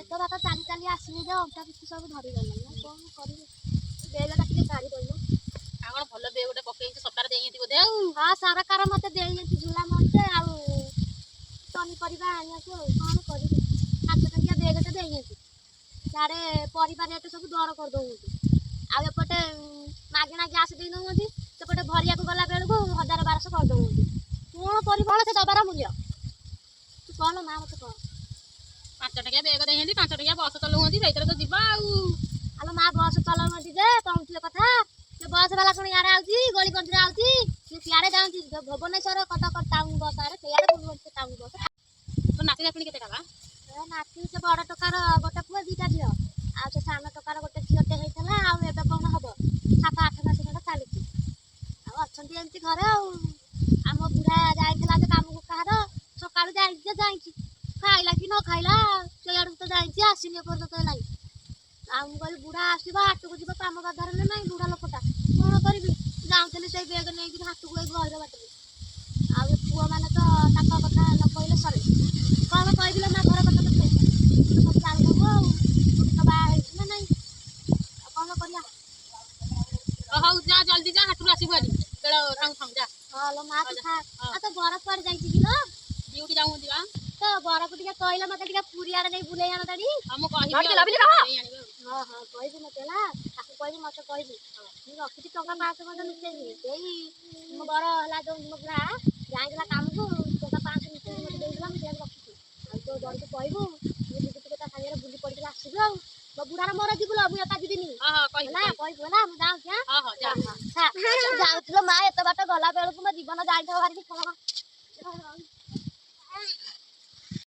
ଏତେ ବାଟ ଚାଲି ଚାଲି ଆସିଲି ଯେ ଅଣ୍ଟା ପିଠି ସବୁ ଧରିଗଲା। କଣ କରିବି? ବେଗଟା ଟିକେ କାଢି ଦେଲୁ। ଆଉ କଣ ଭଲ ବେଗ ଗୋଟେ ପକେଇଛି ସରକାର ଦେଇଛନ୍ତି ବୋଧେ ଆଉ। ହଁ ସରକାର ମତେ ଦେଇଛନ୍ତି ଝୁଲା ମଞ୍ଚେ ଆଉ ପନିପରିବା ଆଣିବାକୁ। ଆଉ କଣ କରିବି? 5 ଟଙ୍କିଆ ବେଗଟେ ଦେଇଛନ୍ତି। ସିଆଡ଼େ ପରିବା ରେଟ୍ ସବୁ ଦର କରିଦଉଛନ୍ତି। ଆଉ ଏପଟେ ମାଗଣା ଗ୍ୟାସ୍ ଦେଇ ଦଉଛନ୍ତି। ସେପଟେ ଭରିବାକୁ ଗଲା ବେଳକୁ 1000-1200 କରିଦଉଛନ୍ତି। କଣ କରିବ ସେ ଦବାର ମୂଲ୍ୟ? ତୁ କଣ ମା ମତେ କହ। 5 ଟଙ୍କିଆ ବେଗ ଦେଇଛନ୍ତି, 5 ଟଙ୍କିଆ ବସ ଚଲଉଛନ୍ତି, ସେଇଥିରେ ତ ଯିବା ଆଉ। ଆଲୋ ମା ବସ ଚଲାଉନାହାନ୍ତି ଯେ କହୁଥିଲେ କଥା। ସେ ବସ୍ ବାଲା ପୁଣି ଇଆଡ଼େ ଆଉଛି, ଗଳି କନ୍ଦିରେ ଆଉଛି, ସେ ସିଆଡ଼େ ଯାଉଛି ଭୁବନେଶ୍ୱର କଟକ ଟାଉନ୍ ବସ୍ ଆଡ଼େ, ସେଇଆଡ଼େ ବୁଲୁଛନ୍ତି ଟାଉନ୍ ବସ୍। ତୋ ନାତି ନାତୁଣୀ କେତେଟା ବା? ନାତି ସେ ବଡ଼ ଟୋକାର ଗୋଟେ ପୁଅ 2ଟା ଝିଅ। ଆଉ ସେ ସାନ ଟୋକାର ଗୋଟେ ଝିଅଟେ ହେଇଥିଲା। ଆଉ ଏବେ କଣ ହବ 7-8 ମାସ ଖଣ୍ଡେ ଚାଲିଛି। ଆଉ ଅଛନ୍ତି ଏମିତି ଘରେ ଆଉ। ଆମ ବୁଢ଼ା ଯାଇଥିଲା ଯେ କାମକୁ କାହାର ସକାଳୁ ଯାଇଛି ଯେ ଯାଇଛି, ଖାଇଲା କି ନ ଖାଇଲା ସେଇଆଡ଼କୁ ତ ଯାଇଛି, ଆସିନି ଏପର୍ଯ୍ୟନ୍ତ ହେଲାଣି। ଆଉ ମୁଁ କହିଲି ବୁଢ଼ା ଆସିବ ହାଟକୁ ଯିବ କାମ ବାଧାରେ ନା ନାଇଁ, ବୁଢ଼ା ଲୋକଟା କଣ କରିବି? ଯାଉଥିଲି ସେଇ ବେଗ ନେଇକି ହାଟକୁ ଏଇ ଘର ବାଟରେ। ଆଉ ଏ ପୁଅମାନେ ତ ତାଙ୍କ କଥା ନ କହିଲେ ସରେ। କଣ କହିବିଲ ମା ଘର କଥା ତତେ? ତୁ ସବୁ ଜାଣିଦବୁ ଆଉ। ତୁ ତ ବାହା ହେଇଛୁ ନା ନାଇଁ? ଆଉ କଣ କରିବା? ହଉ ଯା ଜଲ୍ଦି ଯା, ହାଟରୁ ଆସିବୁ ଆଜି ବେଳ ଥାଉ ଥାଉ ଯା। ହଁ ଲୋ ମା ତୁ ଖା। ଆଉ ତୋ ବର କୁଆଡ଼େ ଯାଇଛି କି ଲୋ? ଡ୍ୟୁଟି ଯାଉଛନ୍ତି ବା। ତ ବରକୁ ଟିକେ କହିଲ ମତେ ଟିକେ ପୁରୀ ଆଡ଼େ ନେଇ ବୁଲେଇ ଆଣନ୍ତାନି। ହଁ ମୁଁ କହିବି ନେଇ ଆଣିବେ ଆଉ। ହଁ କହିବୁ ମତେ ହେଲା। ତାକୁ କହିବି ମତେ କହିବୁ। ମୁଁ ରଖିଛି ଟଙ୍କା 500 ଖଣ୍ଡେ ଲୁଚେଇକି। ସେଇ ମୋ ବର ହେଲା ଯୋଉ ମୋ ବୁଢ଼ା ଯାଇଥିଲା କାମକୁ, ଟଙ୍କା 500 ଲୁଚେଇକି ମତେ ଦେଇଥିଲା, ମୁଁ ସେଇଆକୁ ରଖିଛି। ଆଉ ତୋ ବରକୁ କହିବୁ ଯିବୁ ଟିକେ ତା ସାଙ୍ଗରେ ବୁଲି ପଡ଼ିକି ଆସିବୁ ଆଉ। ମୋ ବୁଢ଼ାର ମୋର ଯିବୁ ଲୋ, ମୁଁ ଏକା ଯିବିନି ହେଲା। କହିବୁ ହେଲା। ମୁଁ ଯାଉଛି ଯାଉଥିଲ ମା ଏତେ ବାଟ ଗଲା ବେଳକୁ ମୋ ଜୀବନ ଯାଇଥିବ ଭାରି କଣ।